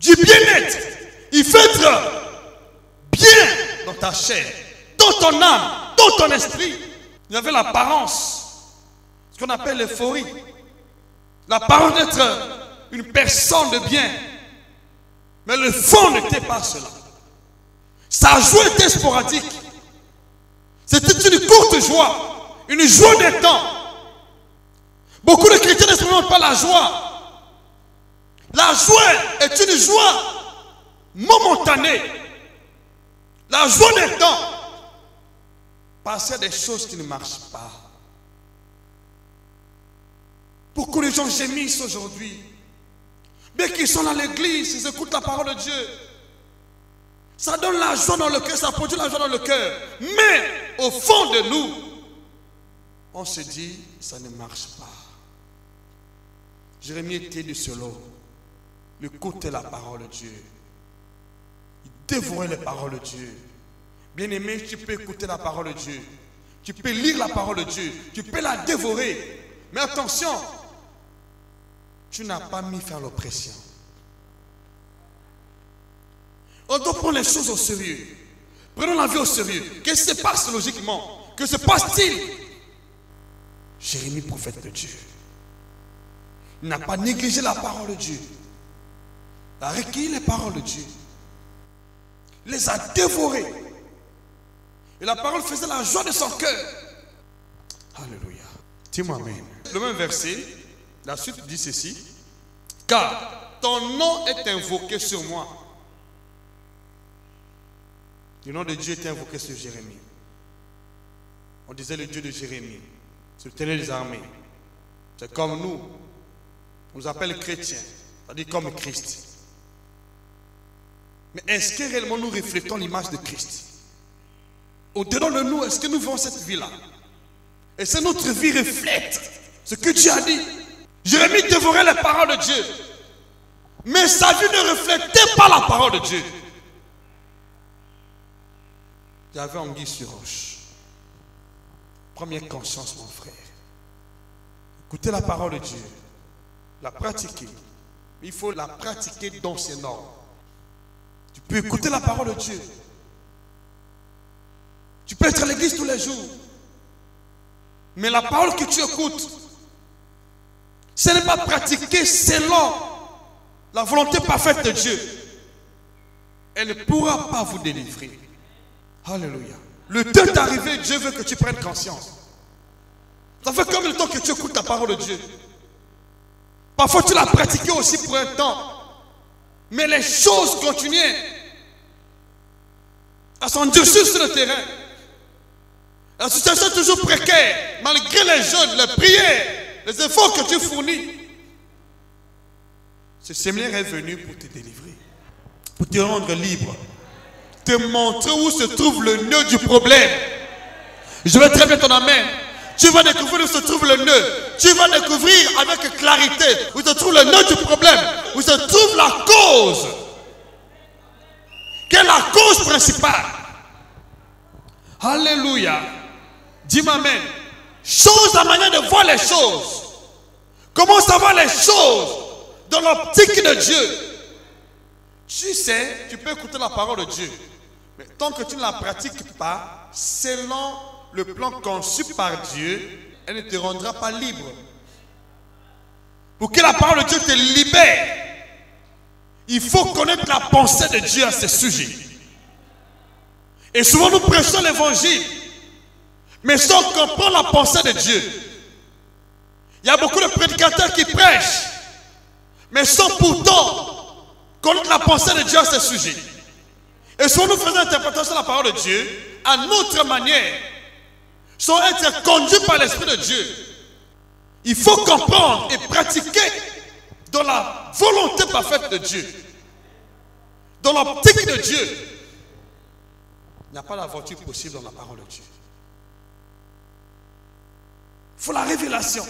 du bien-être. Il faut être bien dans ta chair, dans ton âme, dans ton esprit. Il y avait l'apparence, ce qu'on appelle l'euphorie. l'apparence d'être une personne de bien. Mais le fond n'était pas cela. Sa joie était sporadique. C'était une courte joie, une joie des temps. Beaucoup de chrétiens n'expérimentent pas la joie. La joie est une joie momentanée. La joie des temps. Parce qu'il y a des choses qui ne marchent pas. Beaucoup de gens gémissent aujourd'hui. Bien qu'ils sont dans l'église, ils écoutent la parole de Dieu. Ça donne la joie dans le cœur, ça produit la joie dans le cœur. Mais au fond de nous, on se dit, ça ne marche pas. Jérémie était de cela. Il écoutait la parole de Dieu. Il dévorait les paroles de Dieu. Bien-aimé, tu peux écouter la parole de Dieu. Tu peux lire la parole de Dieu. Tu peux la dévorer. Mais attention, tu n'as pas mis faire l'oppression. On doit prendre les choses au sérieux. Prenons la vie au sérieux. Qu'est-ce qui se passe logiquement? Que se passe-t-il? Jérémie, prophète de Dieu, n'a pas négligé la parole de Dieu. Il a recueilli les paroles de Dieu. Il les a dévorées. Et la parole faisait la joie de son cœur. Alléluia. Dis-moi amen. Le même verset, la suite dit ceci. Car ton nom est invoqué sur moi. Le nom de Dieu est invoqué sur Jérémie. On disait le Dieu de Jérémie. C'est le Ténèbre des armées. C'est comme nous. On nous appelle chrétiens. C'est-à-dire comme Christ. Mais est-ce que réellement nous reflétons l'image de Christ? Au-dedans de nous, est-ce que nous vivons cette vie-là? Est-ce que notre vie reflète ce que Dieu a dit? Jérémie dévorait les paroles de Dieu. Mais sa vie ne reflétait pas la parole de Dieu. Il y avait anguille sur roche. Première conscience, mon frère. Écoutez la parole de Dieu. La pratiquer. Il faut la pratiquer dans ses normes. Tu peux écouter la parole de Dieu. Tu peux être à l'église tous les jours. Mais la parole que tu écoutes, ce n'est pas pratiqué selon la volonté parfaite de Dieu. Elle ne pourra pas vous délivrer. Alléluia. Le temps est arrivé, Dieu veut que tu prennes conscience. Ça fait combien de temps que tu écoutes la parole de Dieu? Parfois tu l'as pratiquée aussi pour un temps. Mais les choses continuaient à s'endurcir sur le terrain. La situation est toujours précaire, malgré les jeûnes, les prières, les efforts que tu fournis. Ce séminaire est venu pour te délivrer, pour te rendre libre, te montrer où se trouve le nœud du problème. Je vais très bien ton amen. Tu vas découvrir où se trouve le nœud. Tu vas découvrir avec clarité où se trouve le nœud du problème, où se trouve la cause. Quelle est la cause principale? Alléluia. Dis-moi amen. Chose la manière de voir les choses. Comment savoir les choses dans l'optique de Dieu? Tu sais, tu peux écouter la parole de Dieu. Mais tant que tu ne la pratiques pas, selon le plan conçu par Dieu, elle ne te rendra pas libre. Pour que la parole de Dieu te libère, il faut connaître la pensée de Dieu à ce sujet. Et souvent nous prêchons l'évangile, mais sans comprendre la pensée de Dieu. Il y a beaucoup de prédicateurs qui prêchent, mais sans pourtant connaître la pensée de Dieu à ce sujet. Et souvent nous faisons l'interprétation de la parole de Dieu à notre manière, sans être conduits par l'Esprit de Dieu. Il faut comprendre et pratiquer dans la volonté parfaite de Dieu, dans l'optique de Dieu. Il n'y a pas d'aventure possible dans la parole de Dieu. Il faut la révélation.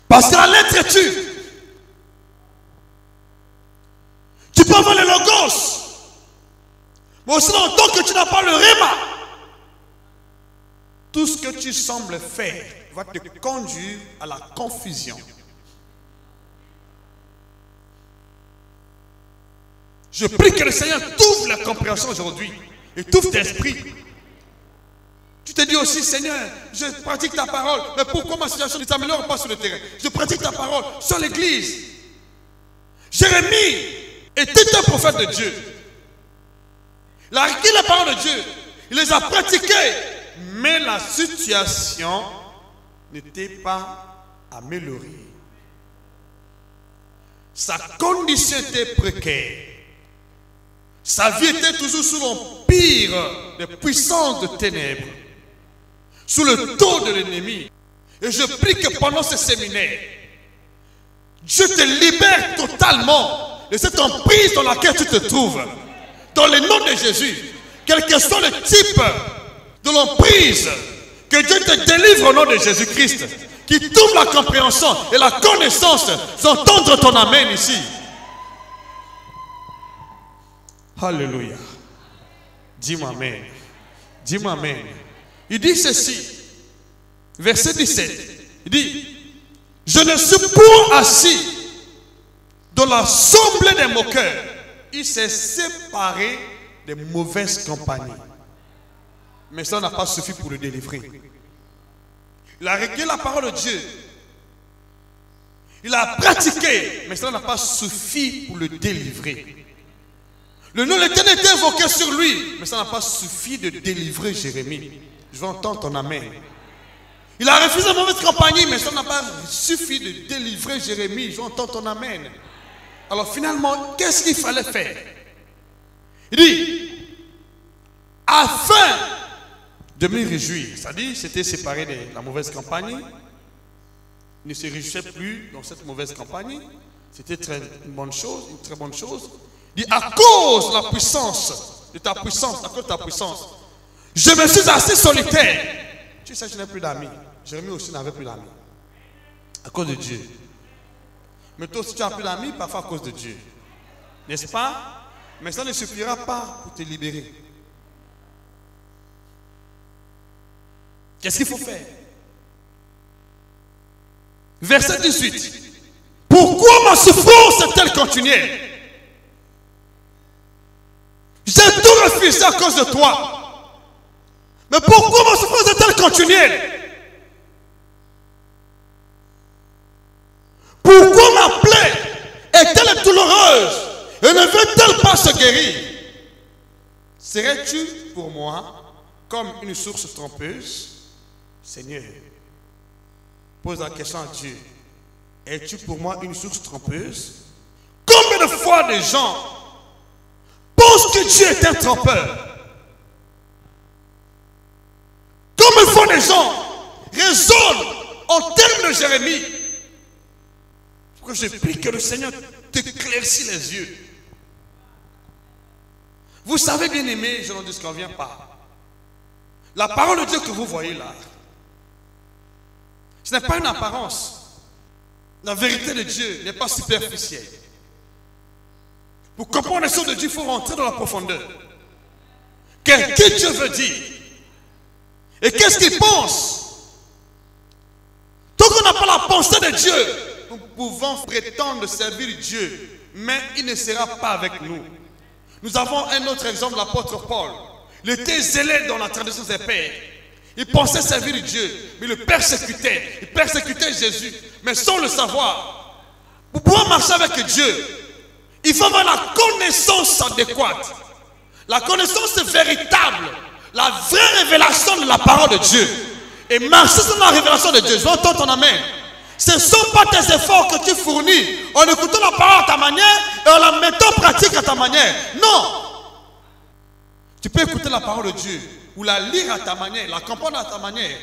Parce que la lettre est tue. Tu peux avoir le logos, mais aussi longtemps que tu n'as pas le réma, tout ce que tu sembles faire va te conduire à la confusion. Je prie que le Seigneur t'ouvre la compréhension aujourd'hui et t'ouvre tes esprits. Tu te dis aussi, Seigneur, je pratique ta parole, mais pourquoi ma situation ne s'améliore pas sur le terrain? Je pratique ta parole sur l'église. Jérémie était un prophète de Dieu. Il a acquis la parole de Dieu. Il les a pratiquées. Mais la situation n'était pas améliorée. Sa condition était précaire. Sa vie était toujours sous l'empire des puissances de ténèbres, sous le dos de l'ennemi. Et je prie que pendant ce séminaire, Dieu te libère totalement de cette emprise dans laquelle tu te trouves. Dans le nom de Jésus, quel que soit le type de l'emprise, que Dieu te délivre au nom de Jésus-Christ, qui t'ouvre la compréhension et la connaissance d'entendre ton amen ici. Alléluia. Dis-moi amen. Dis-moi amen. Il dit ceci, verset 17. Il dit, je ne suis point assis dans l'assemblée des moqueurs. Il s'est séparé des mauvaises compagnies. Mais ça n'a pas suffi pour le délivrer. Il a recueilli la parole de Dieu. Il a pratiqué, mais ça n'a pas suffi pour le délivrer. Le nom de l'Éternel était invoqué sur lui, mais ça n'a pas suffi de délivrer Jérémie. Je veux entendre ton amen. Il a refusé la mauvaise compagnie, mais ça n'a pas suffi de délivrer Jérémie. Je veux entendre ton amen. Alors finalement, qu'est-ce qu'il fallait faire? Il dit, afin de me réjouir, c'est-à-dire c'était séparé de la mauvaise compagnie, il ne se réjouissait plus dans cette mauvaise compagnie, c'était une bonne chose, une très bonne chose. Il dit, à cause de la puissance, de ta puissance, à cause de ta puissance, je me suis assis solitaire. Tu sais, je n'ai plus d'amis. Jérémie aussi n'avait plus d'amis. À cause de Dieu. Mais toi, si tu n'as plus d'amis, parfois à cause de Dieu. N'est-ce pas? Mais ça ne suffira pas pour te libérer. Qu'est-ce qu'il faut faire? Verset 18. Pourquoi ma souffrance est-elle continuelle? J'ai tout refusé à cause de toi. Mais pourquoi ma souffrance est-elle continuelle? Pourquoi ma plaie est-elle douloureuse et ne veut-elle pas se guérir? Serais-tu pour moi comme une source trompeuse? Seigneur, pose la question à Dieu. Es-tu pour moi une source trompeuse? Combien de fois des gens pensent que Dieu est un trompeur? Combien de fois des gens raisonnent en termes de Jérémie? Pourquoi je prie que le Seigneur t'éclaircisse les yeux. Vous savez, bien aimé, je n'en disconviens pas. La parole de Dieu que vous voyez là, ce n'est pas une apparence. La vérité de Dieu n'est pas superficielle. Pour comprendre les choses de Dieu, il faut rentrer dans la profondeur. Qu'est-ce que Dieu veut dire? Et qu'est-ce qu'il pense? Tant qu'on n'a pas la pensée de Dieu, nous pouvons prétendre servir Dieu, mais il ne sera pas avec nous. Nous avons un autre exemple, l'apôtre Paul. Il était zélé dans la tradition des pères. Il pensait servir Dieu, mais il le persécutait. Il persécutait Jésus, mais sans le savoir. Pour pouvoir marcher avec Dieu, il faut avoir la connaissance adéquate. La connaissance véritable. La vraie révélation de la parole de Dieu. Et marcher sur la révélation de Dieu. Je veux entendre ton amen. Ce ne sont pas tes efforts que tu fournis en écoutant la parole à ta manière et en la mettant en pratique à ta manière. Non. Tu peux écouter la parole de Dieu ou la lire à ta manière, la comprendre à ta manière.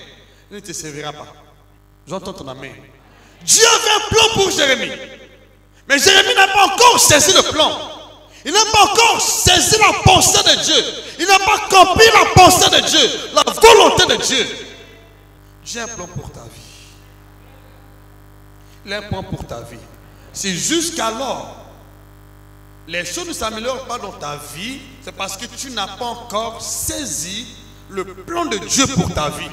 Elle ne te servira pas. J'entends ton amen. Dieu avait un plan pour Jérémie. Mais Jérémie n'a pas encore saisi le plan. Il n'a pas encore saisi la pensée de Dieu. Il n'a pas compris la pensée de Dieu, la volonté de Dieu. J'ai un plan pour ta vie. Il a un plan pour ta vie. Si jusqu'alors les choses ne s'améliorent pas dans ta vie, c'est parce que tu n'as pas encore saisi le plan de Dieu pour ta vie.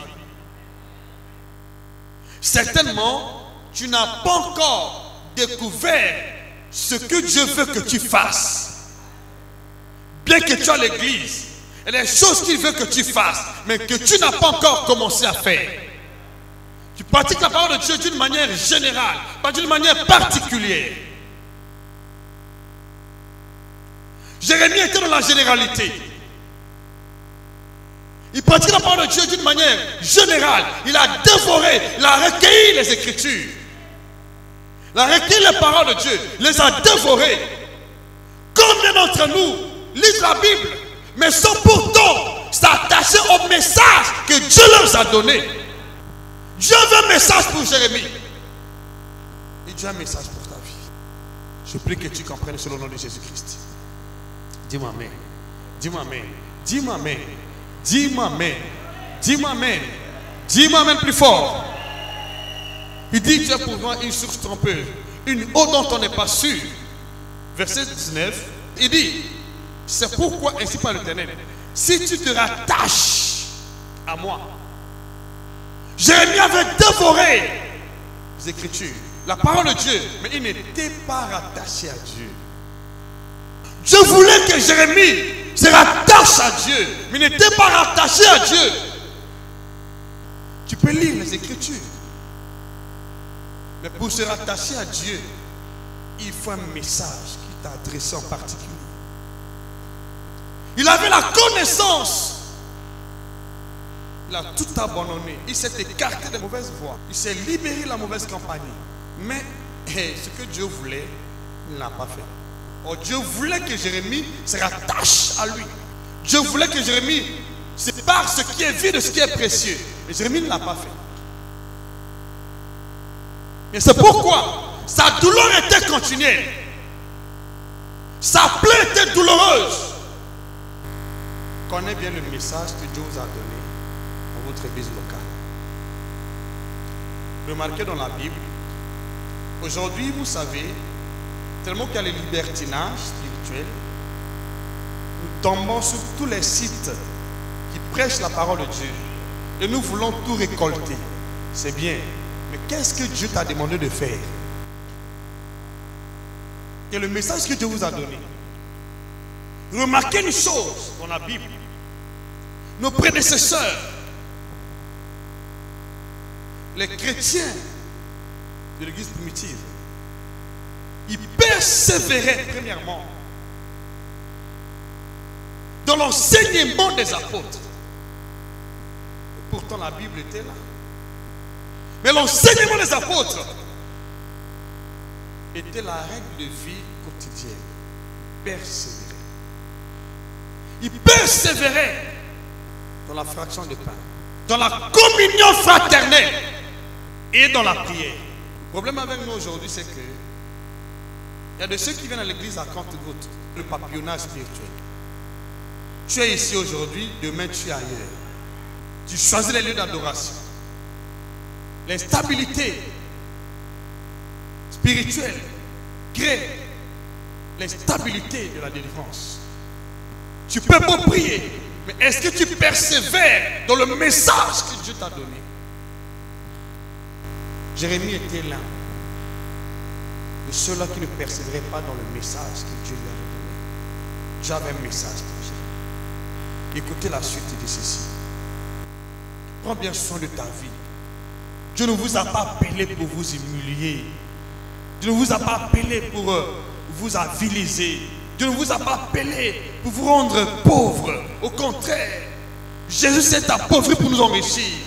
Certainement, tu n'as pas encore découvert ce que Dieu veut que tu fasses. Bien que tu as l'église, Il y a des choses qu'il veut que tu fasses, mais que tu n'as pas encore commencé à faire. Tu pratiques la parole de Dieu d'une manière générale, pas d'une manière particulière. Jérémie était dans la généralité. Il pratique la parole de Dieu d'une manière générale. Il a dévoré, il a recueilli les Écritures. Il a recueilli les paroles de Dieu, les a dévorées. Combien d'entre nous lisent la Bible, mais sont pourtant s'attacher au message que Dieu leur a donné? Dieu veut un message pour Jérémie. Et Dieu a un message pour ta vie. Je prie que tu comprennes selon le nom de Jésus-Christ. Dis-moi amen. Dis-moi amen. Dis-moi amen. Dis-moi amen. Dis-moi amen. Dis-moi amen plus fort. Il dit, tu as pour moi une source trompeuse, une eau dont on n'est pas sûr. Verset 19, il dit, c'est pourquoi ainsi par l'Éternel, si tu te rattaches à moi. Jérémie avait dévoré les Écritures, la parole de Dieu, mais il n'était pas rattaché à Dieu. Dieu voulait que Jérémie se rattache à Dieu, mais il n'était pas rattaché à Dieu. Tu peux lire les Écritures, mais pour se rattacher à Dieu, il faut un message qui t'a adressé en particulier. Il avait la connaissance. Il a tout abandonné. Il s'est écarté des mauvaises voies. Il s'est libéré de la mauvaise compagnie. Mais ce que Dieu voulait, il ne l'a pas fait. Or, Dieu voulait que Jérémie se rattache à lui. Dieu voulait que Jérémie sépare ce qui est vide de ce qui est précieux. Mais Jérémie ne l'a pas fait. Et c'est pourquoi sa douleur était continuelle. Sa plaie était douloureuse. Connaissez bien le message que Dieu vous a donné dans votre église locale. Remarquez dans la Bible, aujourd'hui, vous savez, tellement qu'il y a le libertinage spirituel, nous tombons sur tous les sites qui prêchent la parole de Dieu et nous voulons tout récolter. C'est bien. Mais qu'est-ce que Dieu t'a demandé de faire? Et le message que Dieu vous a donné. Remarquez une chose dans la Bible. Nos prédécesseurs, les chrétiens de l'église primitive, ils persévéraient premièrement dans l'enseignement des apôtres. Et pourtant la Bible était là. Mais l'enseignement des apôtres était la règle de vie quotidienne. Persévérer. Ils persévéraient dans la fraction de pain, dans la communion fraternelle et dans la prière. Le problème avec nous aujourd'hui, c'est que il y a de ceux qui viennent à l'église à compte-gouttes, le papillonnage spirituel. Tu es ici aujourd'hui, demain tu es ailleurs. Tu choisis les lieux d'adoration. L'instabilité spirituelle crée l'instabilité de la délivrance. Tu peux pas prier, mais est-ce que tu persévères dans le message que Dieu t'a donné? Jérémie était l'un de ceux-là qui ne persévéraient pas dans le message que Dieu lui avait donné. Dieu avait un message pour Jérémie. Écoutez la suite de ceci. Prends bien soin de ta vie. Dieu ne vous a pas appelé pour vous humilier. Dieu ne vous a pas appelé pour vous aviliser. Dieu ne vous a pas appelé pour vous rendre pauvre. Au contraire, Jésus s'est appauvri pour nous enrichir.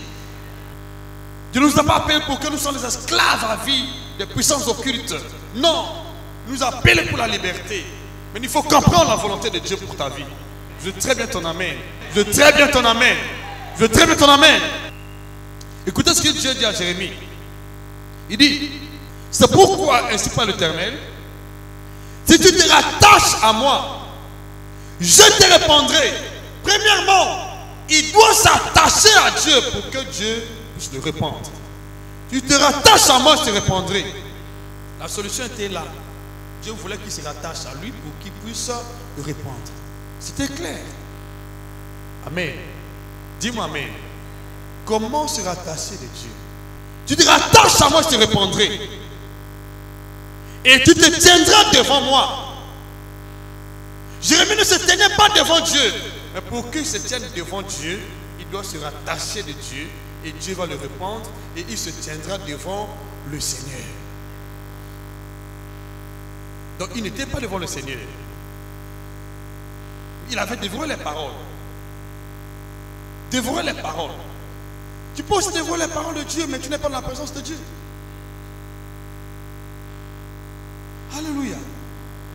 Dieu ne nous a pas appelé pour que nous soyons des esclaves à vie des puissances occultes. Non, il nous a appelé pour la liberté. Mais il faut comprendre la volonté de Dieu pour ta vie. Je veux très bien ton amen. Je veux très bien ton amen. Je veux très bien ton amen. Écoutez ce que Dieu dit à Jérémie. Il dit, c'est pourquoi ainsi parle l'Éternel, si tu te rattaches à moi, je te répondrai. Premièrement, il doit s'attacher à Dieu pour que Dieu puisse le répondre. Tu te rattaches à moi, je te répondrai. La solution était là. Dieu voulait qu'il se rattache à lui pour qu'il puisse le répondre. C'était clair. Amen. Dis-moi amen. Comment se rattacher de Dieu? Tu te rattaches à moi, je te répondrai. Et tu te tiendras devant moi. Jérémie ne se tenait pas devant Dieu. Mais pour qu'il se tienne devant Dieu, il doit se rattacher de Dieu et Dieu va le répandre et il se tiendra devant le Seigneur. Donc il n'était pas devant le Seigneur. Il avait dévoré les paroles. Dévorer les paroles. Tu peux aussi dévorer les paroles de Dieu, mais tu n'es pas dans la présence de Dieu. Alléluia.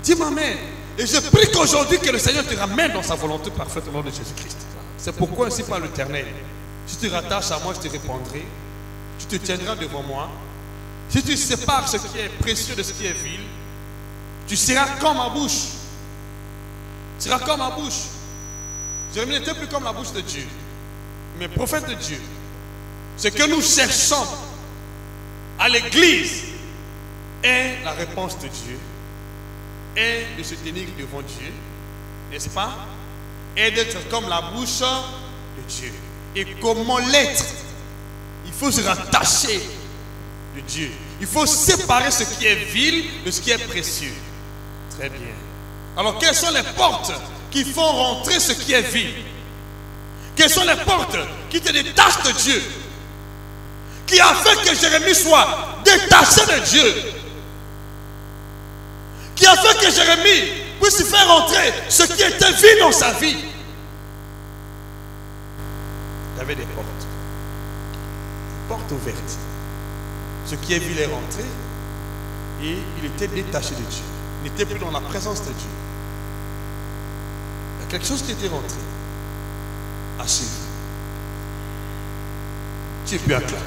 Dis-moi amen. Et je prie qu'aujourd'hui que le Seigneur te ramène dans sa volonté parfaite au nom de Jésus-Christ. C'est pourquoi ainsi par l'Éternel, si tu te rattaches à moi, je te répondrai. Tu te tiendras devant moi. Si tu sépares ce qui est précieux de ce qui est vil, tu seras comme ma bouche. Tu seras comme ma bouche. Jérémie n'était plus comme la bouche de Dieu, mais prophète de Dieu. Ce que nous cherchons à l'église est la réponse de Dieu, est de se tenir devant Dieu, n'est-ce pas? Et d'être comme la bouche de Dieu. Et comment l'être? Il faut se rattacher de Dieu. Il faut séparer ce qui est vil de ce qui est précieux. Très bien. Alors, quelles sont les portes qui font rentrer ce qui est vil? Quelles sont les portes qui te détachent de Dieu? Qui a fait que Jérémie soit détaché de Dieu? Qui a fait que Jérémie puisse faire rentrer ce qui était vil dans sa vie? Il y avait des portes. Des portes ouvertes. Ce qui est vil est rentré et il était détaché de Dieu. Il n'était plus dans la présence de Dieu. Il y a quelque chose qui était rentré. À suivre. Tu es plus acclamé.